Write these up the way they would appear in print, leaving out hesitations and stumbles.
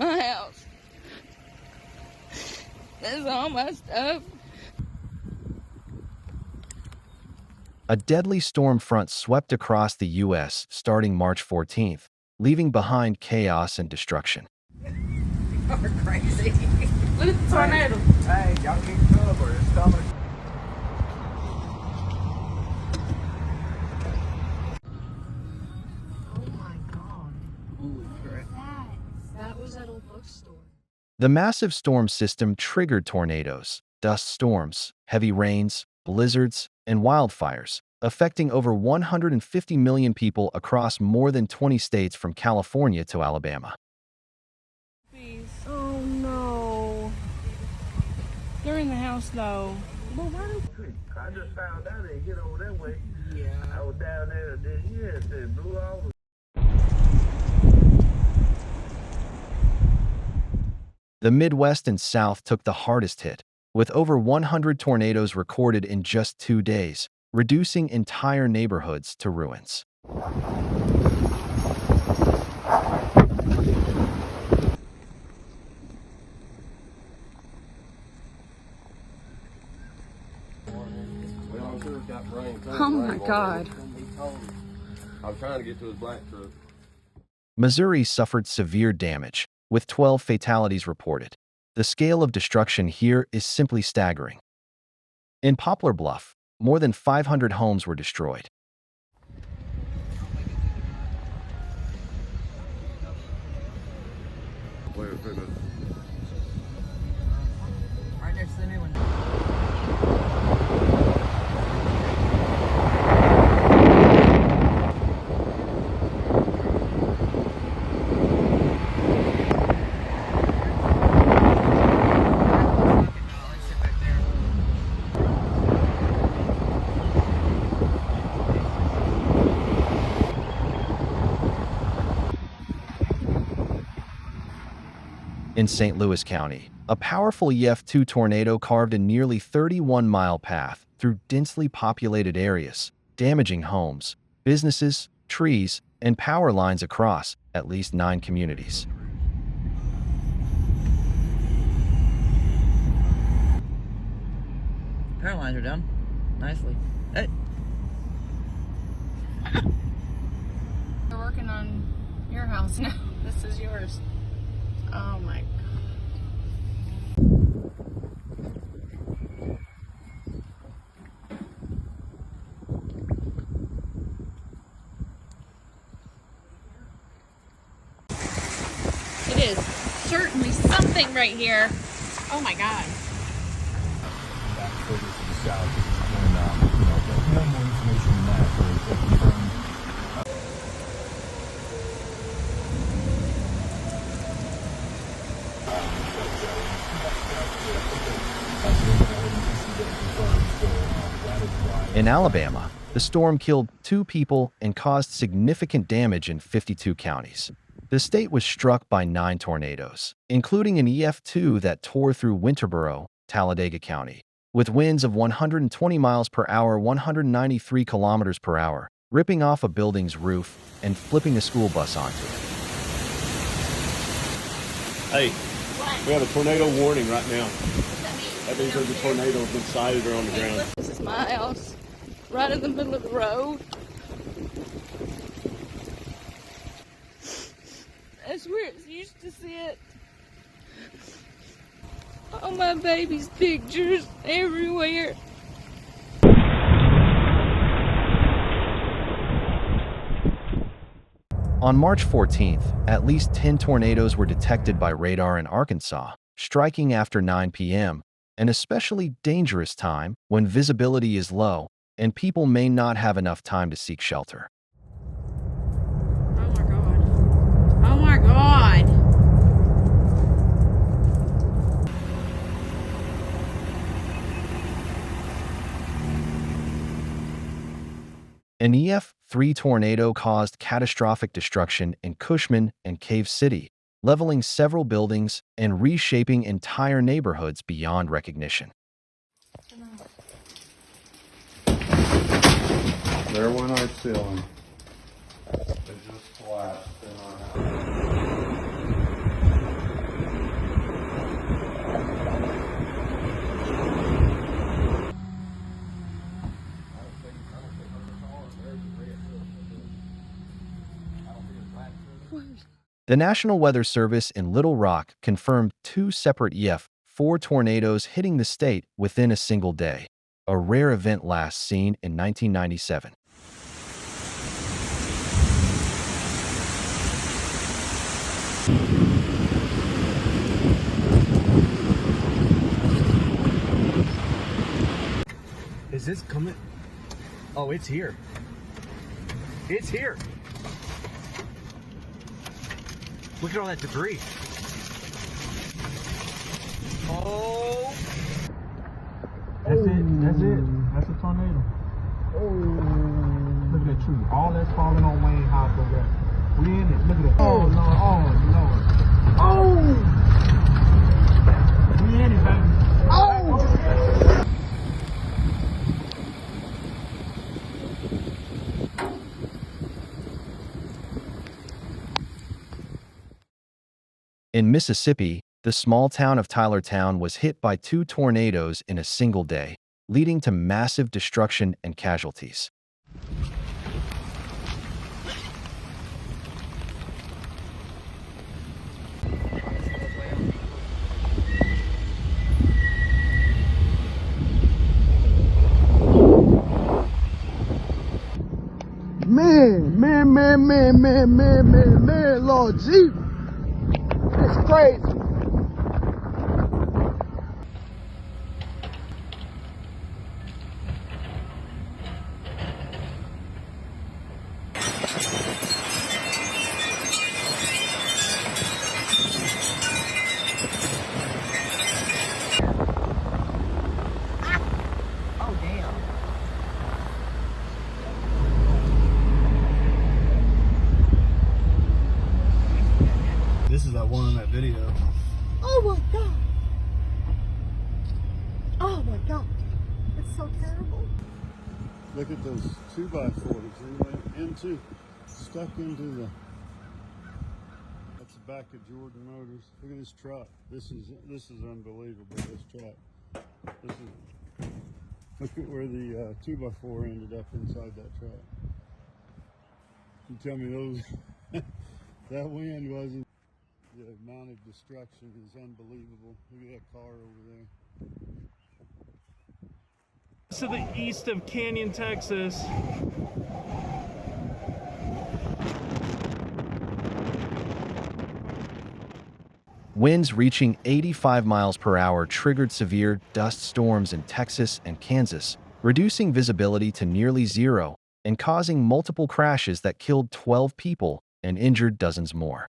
my house. That's all my stuff. A deadly storm front swept across the U.S. starting March 14th, leaving behind chaos and destruction. You're crazy. Look at the tornado. Hey, y'all keep cover. It's coming. Oh my God. Holy crap. That was that old bookstore. The massive storm system triggered tornadoes, dust storms, heavy rains, blizzards, and wildfires, affecting over 150 million people across more than 20 states from California to Alabama. Please. Oh no. They're in the house though. Well, why don't I just found out they hit over that way. Yeah. I was down there, it blew all the... The Midwest and South took the hardest hit, with over 100 tornadoes recorded in just 2 days, reducing entire neighborhoods to ruins. Oh my God. I'm trying to get to his black truck. Missouri suffered severe damage, with 12 fatalities reported. The scale of destruction here is simply staggering. In Poplar Bluff, more than 500 homes were destroyed. right next to the new one. In St. Louis County, a powerful EF2 tornado carved a nearly 31-mile path through densely populated areas, damaging homes, businesses, trees, and power lines across at least 9 communities. Power lines are done. Nicely. Hey. We're working on your house now. This is yours. Oh my God. It is certainly something right here. Oh my God. Back further to the south, and no more information than that for confirmed. In Alabama, the storm killed 2 people and caused significant damage in 52 counties. The state was struck by 9 tornadoes, including an EF2 that tore through Winterboro, Talladega County, with winds of 120 miles per hour, 193 kilometers per hour, ripping off a building's roof and flipping a school bus onto it. Hey, we have a tornado warning right now. That means there's a tornado been sighted or on the ground. This is my house, right in the middle of the road. That's where it used to sit. All my baby's pictures everywhere. On March 14th, at least 10 tornadoes were detected by radar in Arkansas, striking after 9 p.m., an especially dangerous time when visibility is low and people may not have enough time to seek shelter. Oh my God. Oh my God. An EF3 tornado caused catastrophic destruction in Cushman and Cave City, leveling several buildings and reshaping entire neighborhoods beyond recognition. There went our ceiling. It just collapsed in our house. The National Weather Service in Little Rock confirmed 2 separate EF4 tornadoes hitting the state within a single day, a rare event last seen in 1997. Is this coming? Oh, it's here. It's here. Look at all that debris. Oh. That's it. That's it. That's a tornado. Oh. Look at that tree. All that's falling on Wayne House over there. We in it. Look at that. Oh, Lord. Oh, Lord. Oh. We in it, baby. Oh. In Mississippi, the small town of Tylertown was hit by 2 tornadoes in a single day, leading to massive destruction and casualties. Man, Lord Jesus. It's crazy. Oh, damn. This is that one in that video. Oh my God. Oh my God. It's so terrible. Look at those 2x4s. They went stuck into the. That's the back of Jordan Motors. Look at this truck. This is unbelievable. This truck. Look at where the 2x4 ended up inside that truck. You tell me those. That wind wasn't. The amount of destruction is unbelievable. Look at that car over there. To the east of Canyon, Texas. Winds reaching 85 miles per hour triggered severe dust storms in Texas and Kansas, reducing visibility to nearly zero and causing multiple crashes that killed 12 people and injured dozens more.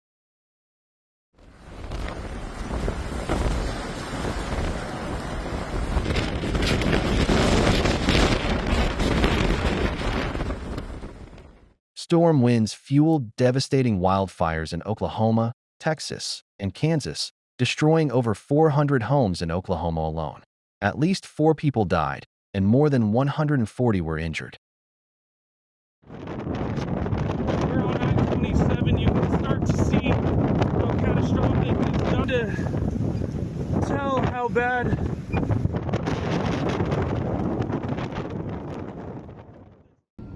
Storm winds fueled devastating wildfires in Oklahoma, Texas, and Kansas, destroying over 400 homes in Oklahoma alone. At least 4 people died, and more than 140 were injured. We're on I-27. You can start to see how catastrophic it's done to tell how bad.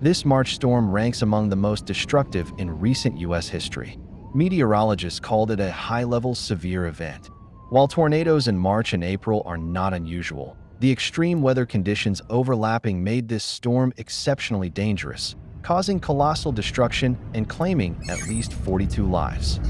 This March storm ranks among the most destructive in recent U.S. history. Meteorologists called it a high-level severe event. While tornadoes in March and April are not unusual, the extreme weather conditions overlapping made this storm exceptionally dangerous, causing colossal destruction and claiming at least 42 lives.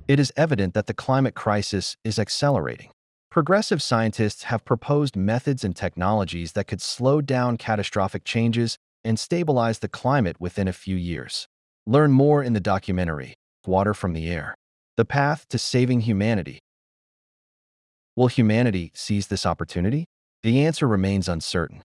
It is evident that the climate crisis is accelerating. Progressive scientists have proposed methods and technologies that could slow down catastrophic changes and stabilize the climate within a few years. Learn more in the documentary, Water from the Air: The Path to Saving Humanity. Will humanity seize this opportunity? The answer remains uncertain.